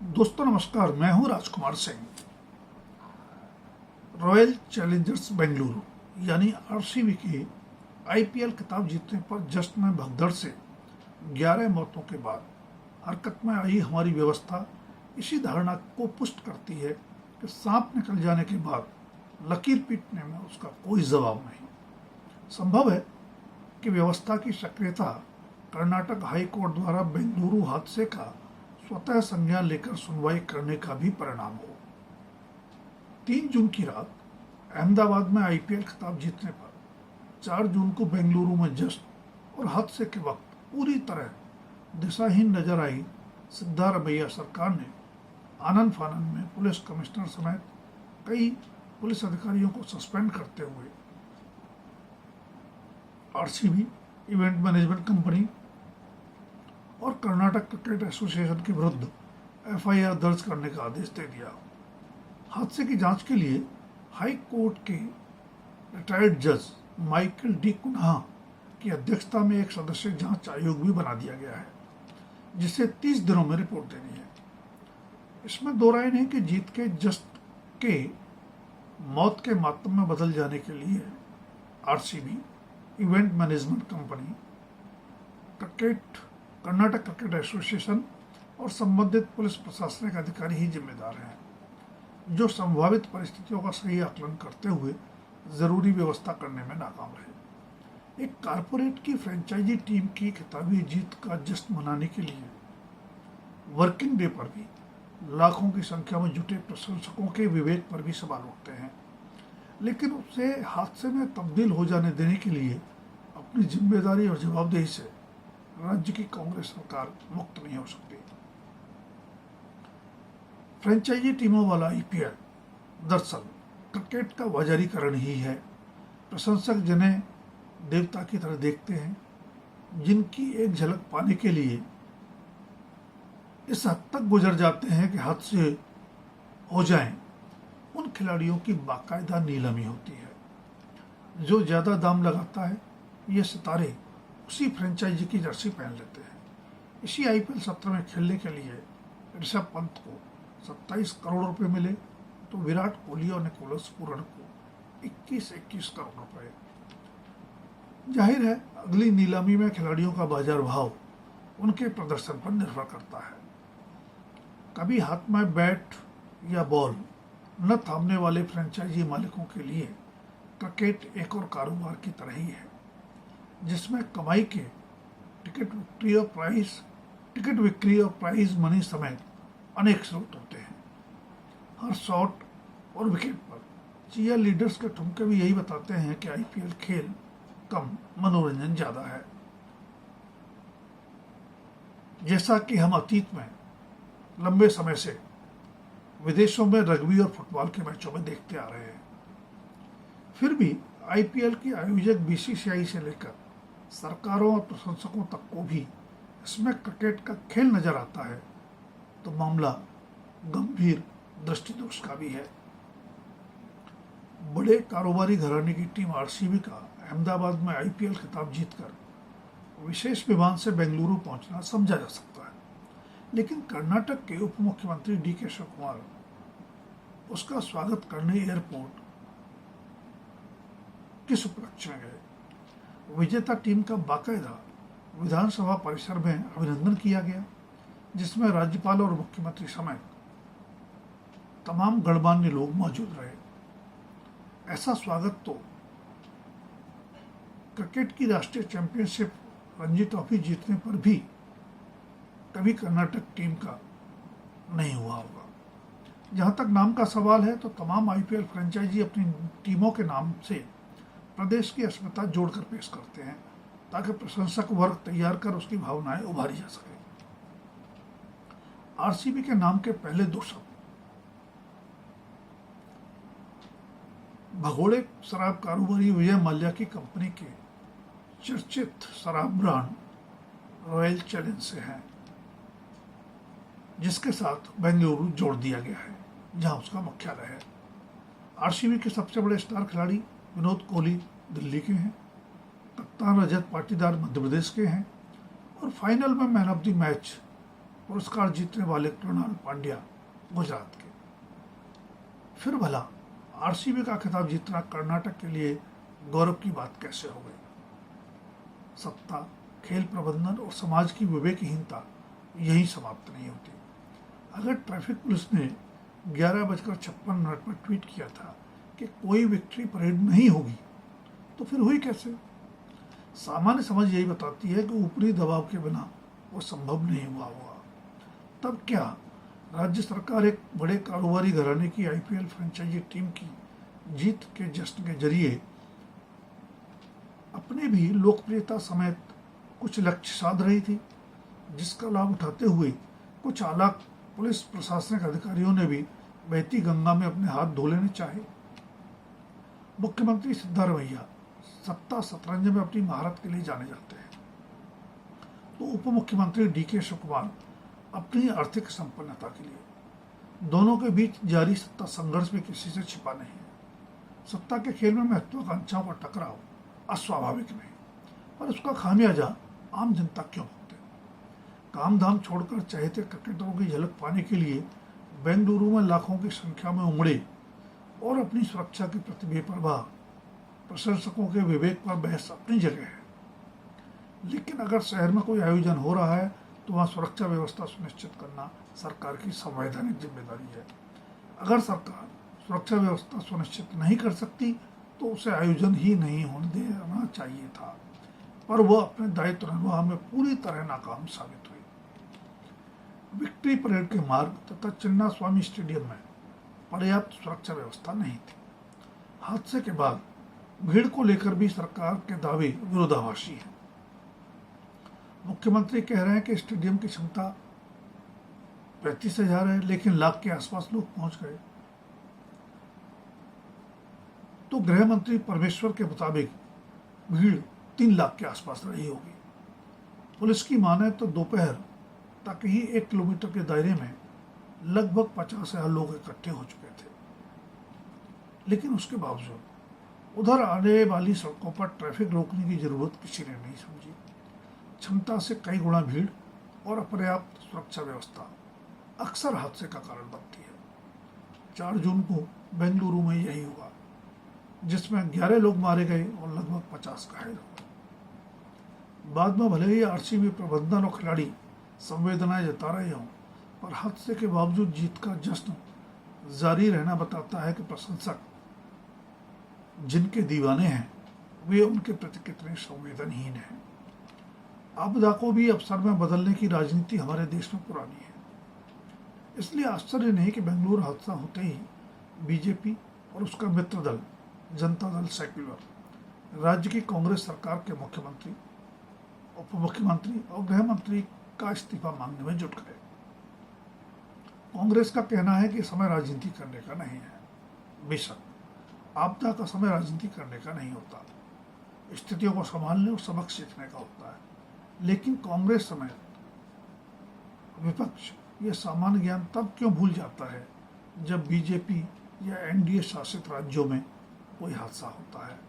दोस्तों नमस्कार, मैं हूं राजकुमार सिंह। रॉयल चैलेंजर्स बेंगलुरु यानी आरसीबी के आईपीएल खिताब जीतने पर जश्न में भगदड़ से 11 मौतों के बाद हरकत में आई हमारी व्यवस्था इसी धारणा को पुष्ट करती है कि सांप निकल जाने के बाद लकीर पीटने में उसका कोई जवाब नहीं। संभव है कि व्यवस्था की सक्रियता कर्नाटक हाई कोर्ट द्वारा बेंगलुरु हादसे का स्वतः संज्ञान लेकर सुनवाई करने का भी परिणाम हो। 3 जून की रात अहमदाबाद में आईपीएल खिताब जीतने पर 4 जून को बेंगलुरु में जश्न और हादसे के वक्त पूरी तरह दिशाहीन नजर आई सिद्धारमैया सरकार ने आनन फानन में पुलिस कमिश्नर समेत कई पुलिस अधिकारियों को सस्पेंड करते हुए आरसीबी, इवेंट मैनेजमेंट कंपनी और कर्नाटक क्रिकेट एसोसिएशन के विरुद्ध एफआईआर दर्ज करने का आदेश दे दिया। हादसे की जांच के लिए हाई कोर्ट के रिटायर्ड जज माइकल डी कुन्हा की अध्यक्षता में एक सदस्य जांच आयोग भी बना दिया गया है, जिसे 30 दिनों में रिपोर्ट देनी है। इसमें दो राय नहीं कि जीत के जश्न के मौत के मातम में बदल जाने के लिए RCB, event management company, Karnataka cricket association और संबंधित पुलिस प्रशासनिक अधिकारी ही जिम्मेदार हैं, जो संभावित परिस्थितियों का सही आकलन करते हुए जरूरी व्यवस्था करने में नाकाम रहे। एक कारपोरेट की फ्रेंचाइजी टीम की खिताबी जीत का जश्न मनाने के लिए वर्किंग डे पर भी लाखों की संख्या में जुटे प्रशंसकों के विवेक पर भी सवाल उठते हैं, लेकिन उसे हादसे में तब्दील हो जाने देने के लिए अपनी जिम्मेदारी और जवाबदेही से राज्य की कांग्रेस सरकार मुक्त नहीं हो सकती। फ्रेंचाइजी टीमों वाला आईपीएल दरअसल क्रिकेट का बाजारीकरण ही है। प्रशंसक जिन्हें देवता की तरह देखते हैं, जिनकी एक झलक पाने के लिए इस हद तक गुजर जाते हैं कि हद से हो जाएं, उन खिलाड़ियों की बाकायदा नीलामी होती है। जो ज्यादा दाम लगाता है, ये सितारे उसी फ्रेंचाइजी की जर्सी पहन लेते हैं। इसी आईपीएल सत्र में खेलने के लिए ऋषभ पंत को 27 करोड़ रुपए मिले, तो विराट कोहली और निकोलस पूरन को 21 करोड़ रुपए। जाहिर है, अगली नीलामी में खिलाड़ियों का बाजार भाव उनके प्रदर्शन पर निर्भर करता है। कभी हाथ में बैट या बॉल न थामने वाले फ्रेंचाइजी मालिकों के लिए क्रिकेट एक और कारोबार की तरह ही है, जिसमें कमाई के टिकट बिक्री और प्राइज मनी समेत अनेक स्रोत होते हैं। हर शॉट और विकेट पर चीयर लीडर्स के ठुमके भी यही बताते हैं कि आईपीएल खेल कम, मनोरंजन ज्यादा है। जैसा कि हम अतीत में लंबे समय से विदेशों में रग्बी और फुटबॉल के मैचों में देखते आ रहे हैं। फिर भी आईपीएल की आयोजक बीसीसीआई से लेकर सरकारों और प्रशंसकों तक को भी इसमें क्रिकेट का खेल नजर आता है, तो मामला गंभीर दृष्टिदोष का भी है। बड़े कारोबारी घराने की टीम आरसीबी का अहमदाबाद में आईपीएल खिताब जीतकर विशेष विमान से बेंगलुरु पहुंचना समझा जा सकता है, लेकिन कर्नाटक के उप मुख्यमंत्री डीके शिवकुमार उसका स्वागत करने एयरपोर्ट किस उपलक्ष्य में गए। विजेता टीम का बाकायदा विधानसभा परिसर में अभिनंदन किया गया, जिसमें राज्यपाल और मुख्यमंत्री समेत तमाम गणमान्य लोग मौजूद रहे। ऐसा स्वागत तो क्रिकेट की राष्ट्रीय चैंपियनशिप रणजी ट्रॉफी जीतने पर भी कभी कर्नाटक टीम का नहीं हुआ होगा। जहां तक नाम का सवाल है, तो तमाम आईपीएल फ्रेंचाइजी अपनी टीमों के नाम से प्रदेश की अस्मिता जोड़कर पेश करते हैं, ताकि प्रशंसक वर्ग तैयार कर उसकी भावनाएं उभारी जा सके। आरसीबी के नाम के पहले 2 शब्द भगोड़े शराब कारोबारी विजय माल्या की कंपनी के चर्चित शराब ब्रांड रॉयल चैलेंज से हैं, जिसके साथ बेंगलुरु जोड़ दिया गया है, जहां उसका मुख्यालय है। आरसीबी के सबसे बड़े स्टार खिलाड़ी विनोद कोहली दिल्ली के हैं, कप्तान रजत पाटीदार मध्य प्रदेश के हैं और फाइनल में मैन ऑफ द मैच पुरस्कार जीतने वाले कृणाल पांड्या गुजरात के। फिर भला आरसीबी का खिताब जीतना कर्नाटक के लिए गौरव की बात कैसे हो गई? सत्ता, खेल प्रबंधन और समाज की विवेकहीनता यही समाप्त नहीं होती। अगर ट्रैफिक पुलिस ने 11:56 पर ट्वीट किया था कि कोई विक्ट्री परेड नहीं होगी, तो फिर हुई कैसे? सामान्य समझ यही बताती है कि ऊपरी दबाव के बिना वो संभव नहीं हुआ होगा। तब क्या राज्य सरकार एक बड़े कारोबारी घराने की आईपीएल फ्रेंचाइजी टीम की जीत के जश्न के जरिए अपने भी लोकप्रियता समेत कुछ लक्ष्य साध रही थी, जिसका लाभ उठाते हुए कुछ आला पुलिस प्रशासनिक अधिकारियों ने भी बहती गंगा में अपने हाथ धो लेने चाहे? मुख्यमंत्री सिद्धारमैया सत्ता शतरंज में अपनी महारत के लिए जाने जाते हैं, तो उप मुख्यमंत्री डीके शिवकुमार अपनी आर्थिक संपन्नता के लिए। दोनों के बीच जारी सत्ता संघर्ष में किसी से छिपा नहीं है। सत्ता के खेल में महत्वाकांक्षाओं का टकराव अस्वाभाविक नहीं, पर उसका खामियाजा आम जनता क्यों भुगते? काम धाम छोड़कर चहेते क्रिकेटरों की झलक पाने के लिए बेंगलुरु में लाखों की संख्या में उमड़े और अपनी सुरक्षा के प्रति बेपरवाह प्रशंसकों के विवेक पर बहस अपनी जगह है। लेकिन अगर शहर में कोई आयोजन हो रहा है तो वहाँ सुरक्षा व्यवस्था सुनिश्चित करना सरकार की संवैधानिक जिम्मेदारी है। अगर सरकार सुरक्षा व्यवस्था सुनिश्चित नहीं कर सकती तो उसे आयोजन ही नहीं होने देना चाहिए था, पर वह अपने दायित्व निर्वाह में पूरी तरह नाकाम साबित हुई। विक्ट्री परेड के मार्ग तथा चिन्ना स्वामी स्टेडियम में पर्याप्त सुरक्षा व्यवस्था नहीं थी। हादसे के बाद भीड़ को लेकर भी सरकार के दावे विरोधाभासी हैं। मुख्यमंत्री कह रहे हैं कि स्टेडियम की क्षमता 35,000 है, लेकिन लाख के आसपास लोग पहुंच गए। तो गृह मंत्री परमेश्वर के मुताबिक भीड़ 3 लाख के आसपास रही होगी। पुलिस की माने तो दोपहर तक ही 1 किलोमीटर के दायरे में लगभग 50,000 लोग इकट्ठे हो चुके थे। लेकिन उसके बावजूद उधर आने वाली सड़कों पर ट्रैफिक रोकने की जरूरत किसी ने नहीं समझी। क्षमता से कई गुना भीड़ और अपर्याप्त सुरक्षा व्यवस्था अक्सर हादसे का कारण बनती है। 4 जून को बेंगलुरु में यही हुआ, जिसमें 11 लोग मारे गए और लगभग 50 घायल हो गए। बाद में भले ही आरसीबी प्रबंधन और खिलाड़ी संवेदनाएं जता रहे हों, पर हादसे के बावजूद जीत का जश्न जारी रहना बताता है कि प्रशंसक जिनके दीवाने हैं वे उनके प्रति कितने संवेदनहीन हैं। आपदा को भी अवसर में बदलने की राजनीति हमारे देश में पुरानी है। इसलिए आश्चर्य नहीं कि बेंगलुरु हादसा होते ही बीजेपी और उसका मित्र दल जनता दल सेक्युलर राज्य की कांग्रेस सरकार के मुख्यमंत्री, उप मुख्यमंत्री और गृह मंत्री का इस्तीफा मांगने में जुट गए। कांग्रेस का कहना है कि समय राजनीति करने का नहीं है। बेशक आपदा का समय राजनीति करने का नहीं होता, स्थितियों को संभालने और सबक सीखने का होता है। लेकिन कांग्रेस समेत विपक्ष यह सामान्य ज्ञान तब क्यों भूल जाता है जब बीजेपी या एनडीए शासित राज्यों में कोई हादसा होता है।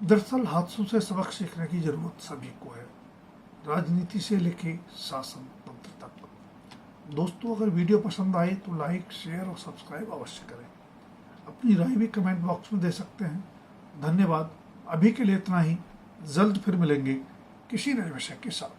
दरअसल हादसों से सबक सीखने की जरूरत सभी को है, राजनीति से लेके शासन तंत्र तक। दोस्तों, अगर वीडियो पसंद आए तो लाइक, शेयर और सब्सक्राइब अवश्य करें। अपनी राय भी कमेंट बॉक्स में दे सकते हैं। धन्यवाद। अभी के लिए इतना ही। जल्द फिर मिलेंगे किसी नए विषय के साथ।